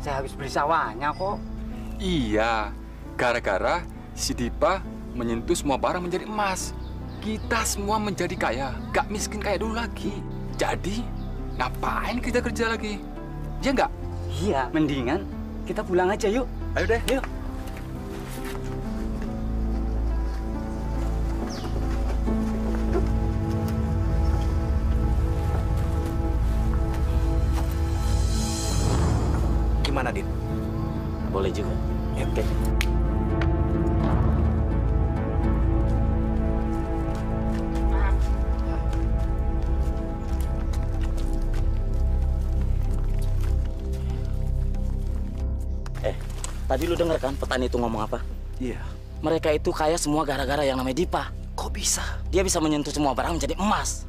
saya habis beli sawahnya kok. Iya, gara-gara si Dipa menyentuh semua barang menjadi emas. Kita semua menjadi kaya, gak miskin kayak dulu lagi. Jadi, ngapain kita kerja lagi? Ya nggak? Iya, mendingan kita pulang aja yuk. Ayo deh. Yuk. Gimana, Din? Boleh juga. Ya, oke. Tadi lu denger kan petani itu ngomong apa? Iya. Mereka itu kaya semua gara-gara yang namanya Dipa. Kok bisa? Dia bisa menyentuh semua barang menjadi emas.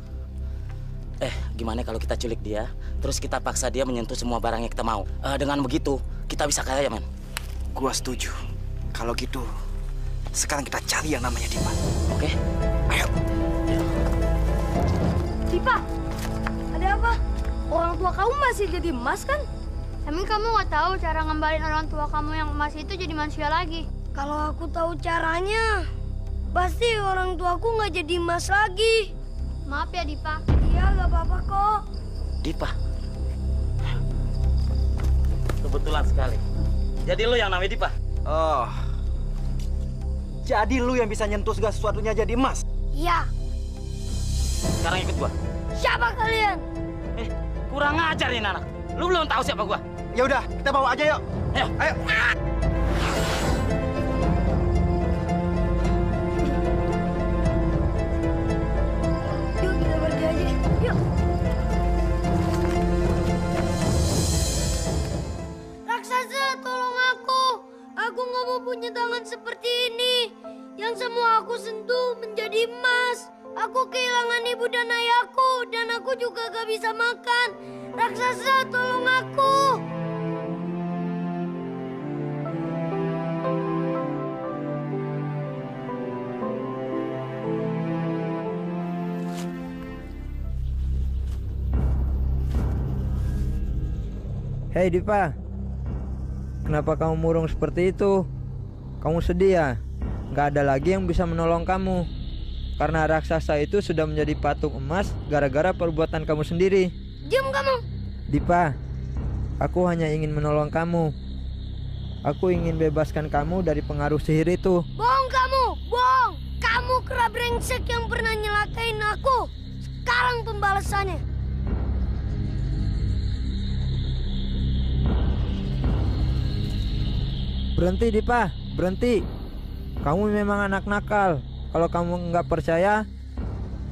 Gimana kalau kita culik dia, terus kita paksa dia menyentuh semua barang yang kita mau? Dengan begitu, kita bisa kaya, men. Gua setuju. Kalau gitu, sekarang kita cari yang namanya Dipa. Oke? Ayo. Dipa, ada apa? Orang tua kamu masih jadi emas kan? Tapi kamu nggak tahu cara ngembalin orang tua kamu yang emas itu jadi manusia lagi. Kalau aku tahu caranya, pasti orang tuaku nggak jadi emas lagi. Maaf ya, Dipa. Iya, nggak apa-apa kok. Dipa. Kebetulan sekali. Jadi lu yang namanya Dipa? Oh. Jadi lu yang bisa nyentuh segala sesuatunya jadi emas? Iya. Sekarang ikut gua. Siapa kalian? Kurang ajar nih anak. Lu belum tahu siapa gua? Ya udah, kita bawa aja yuk. Ayo. Ayo. Yuk, kita pergi aja. Yuk. Raksasa, tolong aku. Aku nggak mau punya tangan seperti ini. Yang semua aku sentuh menjadi emas. Aku kehilangan ibu dan ayahku, dan aku juga gak bisa makan. Raksasa, tolong aku. Hei Dipa, kenapa kamu murung seperti itu? Kamu sedih ya? Gak ada lagi yang bisa menolong kamu. Karena raksasa itu sudah menjadi patung emas gara-gara perbuatan kamu sendiri. Diam kamu. Dipa, aku hanya ingin menolong kamu. Aku ingin bebaskan kamu dari pengaruh sihir itu. Bohong kamu, bohong. Kamu kera brengsek yang pernah nyelakain aku. Sekarang pembalasannya. Berhenti Dipa, berhenti. Kamu memang anak nakal. Kalau kamu nggak percaya,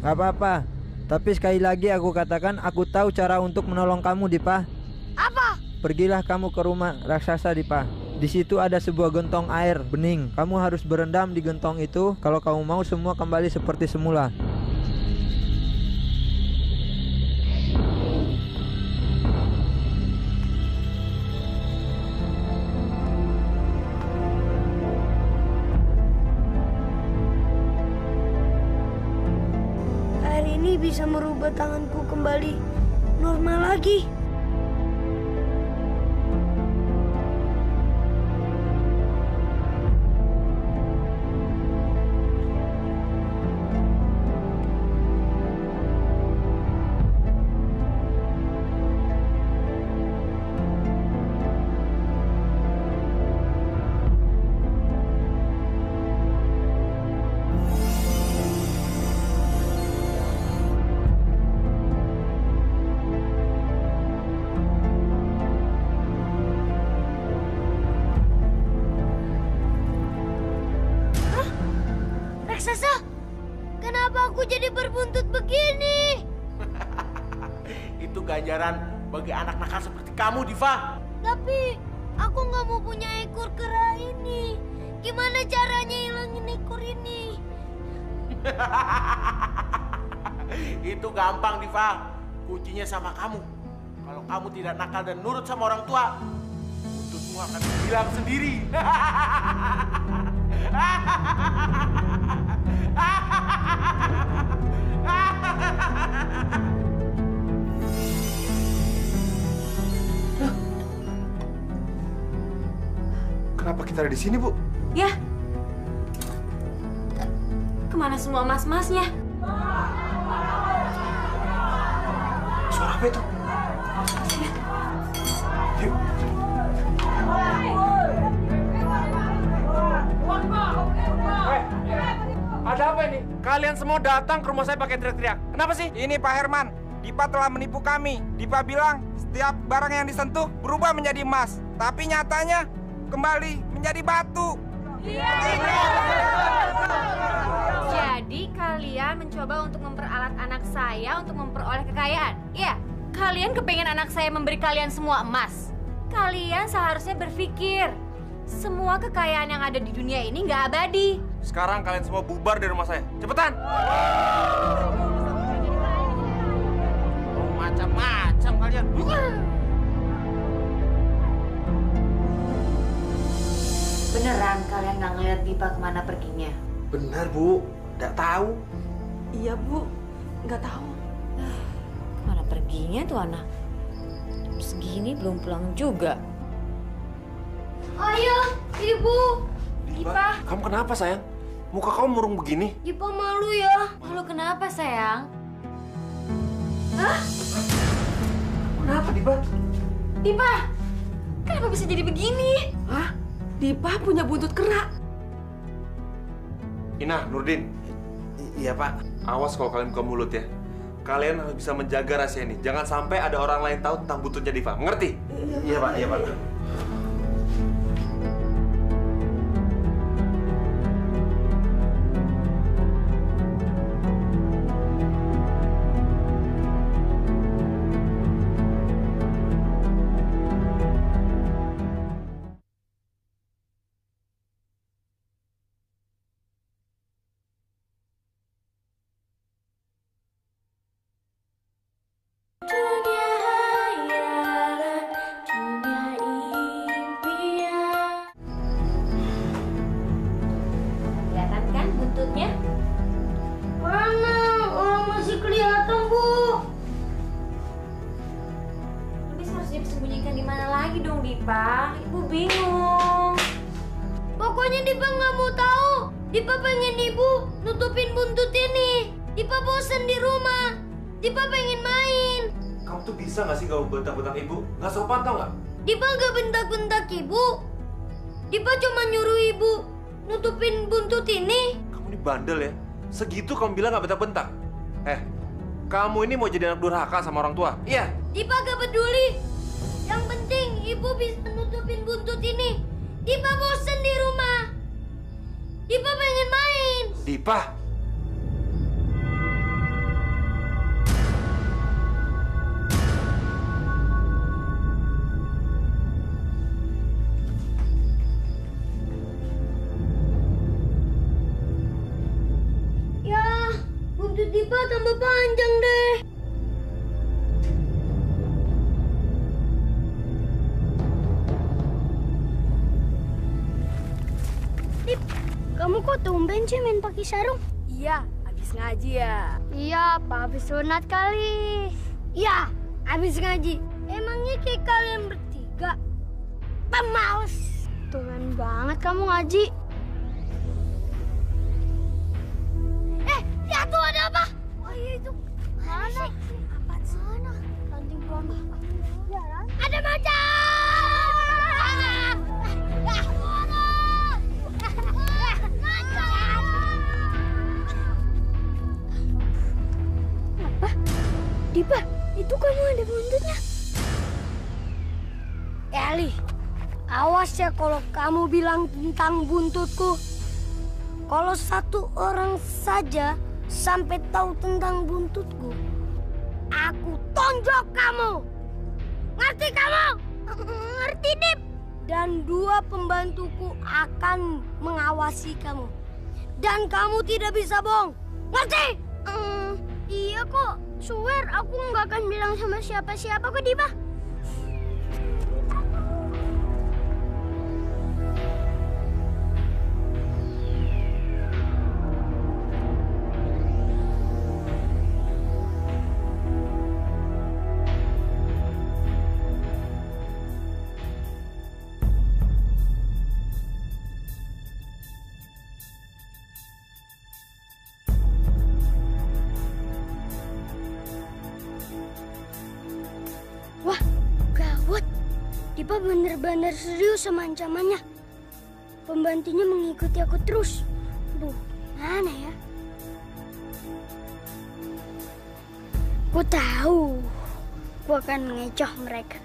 nggak apa-apa. Tapi sekali lagi aku katakan, aku tahu cara untuk menolong kamu, Dipa. Apa? Pergilah kamu ke rumah raksasa, Dipa. Di situ ada sebuah gentong air bening. Kamu harus berendam di gentong itu kalau kamu mau semua kembali seperti semula. Bisa merubah tanganku kembali normal lagi. Raksasa, kenapa aku jadi berbuntut begini? Itu ganjaran bagi anak nakal seperti kamu, Diva. Tapi aku nggak mau punya ekor kera ini. Gimana caranya hilangin ekor ini? Itu gampang, Diva. Kuncinya sama kamu. Kalau kamu tidak nakal dan nurut sama orang tua, buntutmu akan hilang sendiri. Kenapa kita ada di sini, Bu? Ya. Kemana semua emas-emasnya? Suara apa itu? Yuk. Ada apa ini? Kalian semua datang ke rumah saya pakai teriak-teriak. Kenapa sih? Ini Pak Herman. Dipa telah menipu kami. Dipa bilang setiap barang yang disentuh berubah menjadi emas. Tapi nyatanya kembali menjadi batu. Jadi kalian mencoba untuk memperalat anak saya untuk memperoleh kekayaan. Iya, kalian kepengen anak saya memberi kalian semua emas. Kalian seharusnya berpikir, Semua kekayaan yang ada di dunia ini nggak abadi. Sekarang kalian semua bubar dari rumah saya. Cepetan! Oh, macam-macam kalian. Beneran kalian nggak ngeliat Dipa kemana perginya? Benar, Bu. Nggak tahu. Iya, Bu. Nggak tahu. Kemana perginya tuh anak? Jam segini belum pulang juga. Ayah, Ibu, Dipa. Kamu kenapa, sayang? Muka kamu murung begini. Dipa malu ya. Malu kenapa, sayang? Hah? Kenapa, Dipa? Dipa, kenapa bisa jadi begini? Hah? Dipa punya buntut kera. Ina, Nurdin. Iya, Pak. Awas kalau kalian buka mulut ya. Kalian harus bisa menjaga rahasia ini. Jangan sampai ada orang lain tahu tentang buntutnya Diva. Mengerti? Iya, Pak. Iya, Pak. Kelihatan kan buntutnya? Mana? Orang masih kelihatan, Bu. Habis harus disembunyikan di mana lagi dong, Dipa? Ibu bingung. Pokoknya Dipa nggak mau tahu. Dipa pengen Ibu nutupin buntut ini. Dipa bosan di rumah. Dipa pengen main. Kamu tuh bisa nggak sih gak bentak-bentak ibu? Nggak sopan tau nggak? Dipa nggak bentak-bentak Ibu. Dipa cuma nyuruh Ibu nutupin buntut ini. Kamu ini bandel ya. Segitu kamu bilang nggak bentak-bentak. Kamu ini mau jadi anak durhaka sama orang tua? Iya. Dipa gak peduli. Yang penting Ibu bisa nutupin buntut ini. Dipa bosan di rumah. Dipa pengen main. Dipa. Ya, buntut Dipa tambah panjang deh. Dip, kamu kok tumben sih main pakai sarung? Iya, habis ngaji ya. Iya, Pak, habis sunat kali. Iya, habis ngaji. Emangnya kayak kalian bertiga pemalas. Tumben banget kamu ngaji. Lihat tuh ada apa? Oh iya itu. Mana? Apaan sih? Mana? Ranting pohon. Ada macan! Apa? Dipa, itu kamu ada buntutnya. Eli, awas ya kalau kamu bilang tentang buntutku. Kalau satu orang saja sampai tahu tentang buntutku, aku tonjok kamu. Ngerti kamu? Ngerti, Dip? Dan 2 pembantuku akan mengawasi kamu. Dan kamu tidak bisa bohong. Ngerti? Iya kok. Swear, aku nggak akan bilang sama siapa-siapa kok, Dipa. Wah, gawat. Dipa bener-bener serius sama ancamannya. Pembantunya mengikuti aku terus. Duh, mana ya? Aku tahu. Aku akan mengecoh mereka.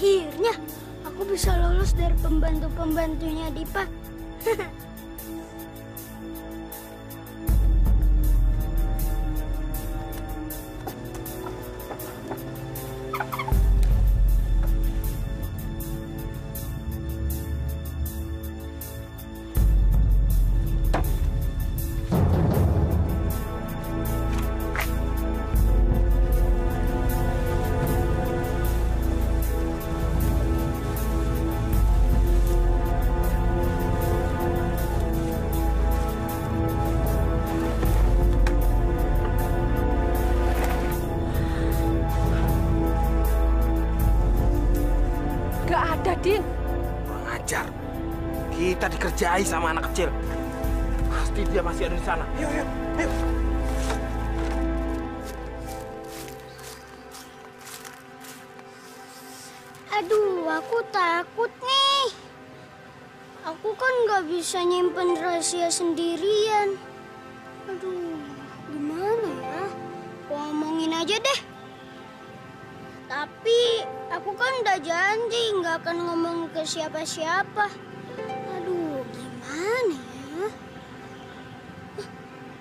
Akhirnya aku bisa lolos dari pembantu-pembantunya Dipa. Din. Kurang ajar. Kita dikerjai sama anak kecil. Pasti dia masih ada di sana. Yuk, yuk, yuk. Aduh, aku takut nih. Aku kan nggak bisa nyimpen rahasia sendirian. Aduh, gimana ya? Ngomongin aja deh. Tapi aku kan udah janji nggak akan ngomong ke siapa-siapa. Aduh, gimana ya?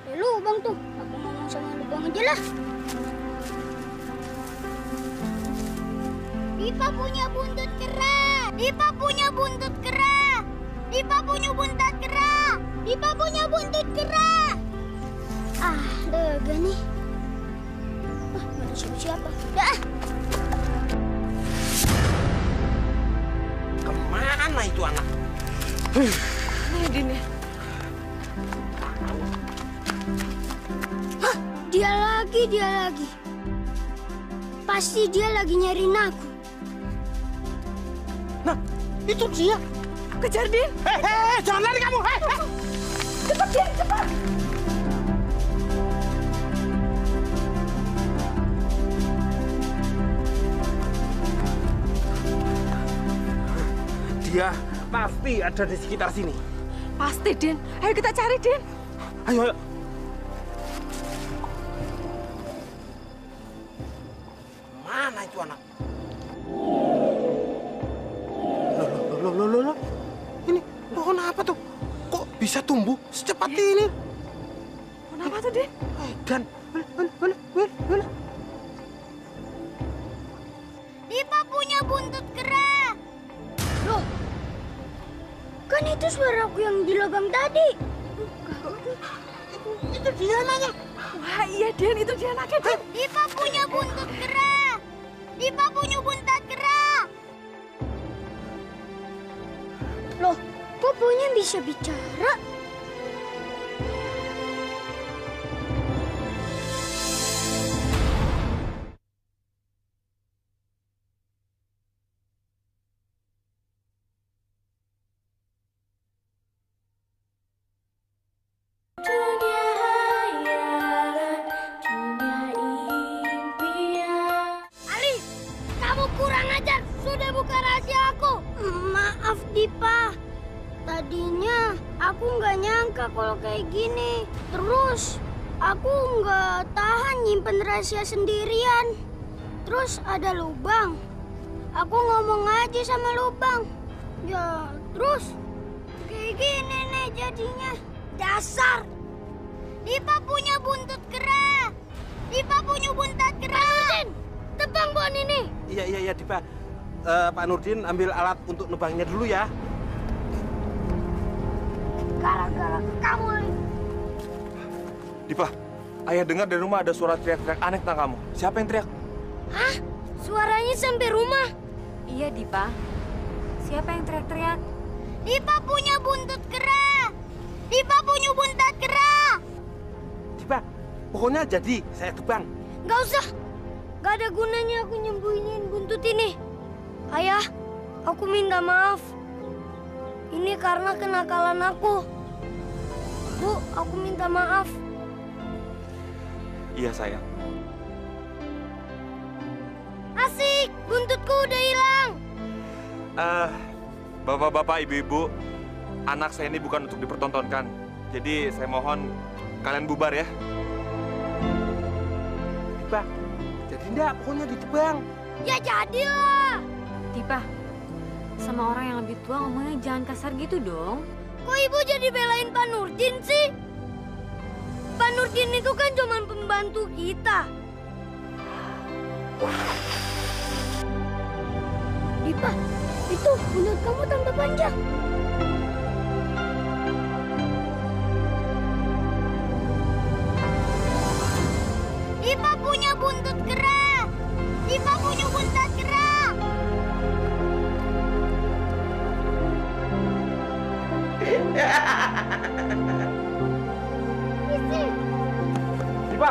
Ada lubang tuh. Aku ngomong sama lubang aja lah. Dipa punya buntut kera. Dipa punya buntut kera. Dipa punya buntut kera. Dipa punya buntut kera. Ah, lega nih. Ah, nggak ada siapa-siapa. Dah. Kemana itu anak? Nih, Din ya. Hah, dia lagi. Pasti dia lagi nyariin aku. Nah, itu dia. Kejar, Din. Hei, jangan lari kamu. Hei. Cepat, Din, cepat. Dia pasti ada di sekitar sini. Pasti, Din. Ayo kita cari, Din. Ayo, ayo. Mana itu anak? Loh. Ini pohon apa tuh? Kok bisa tumbuh secepat ini? Pohon apa tuh, Din? Dan, Dipa punya buntut kera. Loh, kan itu suara aku yang di lubang tadi. Itu dia anaknya. Wah, iya, Din. Itu dia anaknya, Din. Dipa punya buntut kera. Dipa punya buntut kera. Loh, kok punya bisa bicara? Ali, kamu kurang ajar. Sudah buka rahasia aku. Maaf, Dipa. Tadinya aku nggak nyangka kalau kayak gini. Terus aku nggak tahan nyimpen rahasia sendirian. Terus ada lubang. Aku ngomong aja sama lubang. Ya, terus kayak gini nih jadinya. Dasar. Dipa punya buntut kera. Dipa punya buntut kera. Pak Nurdin, tebang pohon ini. Iya, Dipa. Pak Nurdin ambil alat untuk nebangnya dulu ya. Gara-gara kamu, Ali. Dipa, ayah dengar dari rumah ada suara teriak-teriak aneh tentang kamu. Siapa yang teriak? Hah? Suaranya sampai rumah. Iya, Dipa. Siapa yang teriak-teriak? Dipa punya buntut kera. Dipa punya buntut kera. Dipa, pokoknya jadi saya tebang. Nggak usah. Nggak ada gunanya aku nyembunyiin buntut ini. Ayah, aku minta maaf. Ini karena kenakalan aku. Bu, aku minta maaf. Iya, sayang. Asik, buntutku udah hilang. Bapak-bapak, ibu-ibu, anak saya ini bukan untuk dipertontonkan. Jadi saya mohon kalian bubar ya. Dipa, jadi enggak, pokoknya ditebang. Ya jadilah. Dipa, sama orang yang lebih tua ngomongnya jangan kasar gitu dong. Kok ibu jadi belain Pak Nurdin sih? Pak Nurdin itu kan cuma pembantu kita. Dipa, itu buntut kamu tambah panjang. Dipa punya buntut gerah. Dipa punya buntut gerah. Dipa.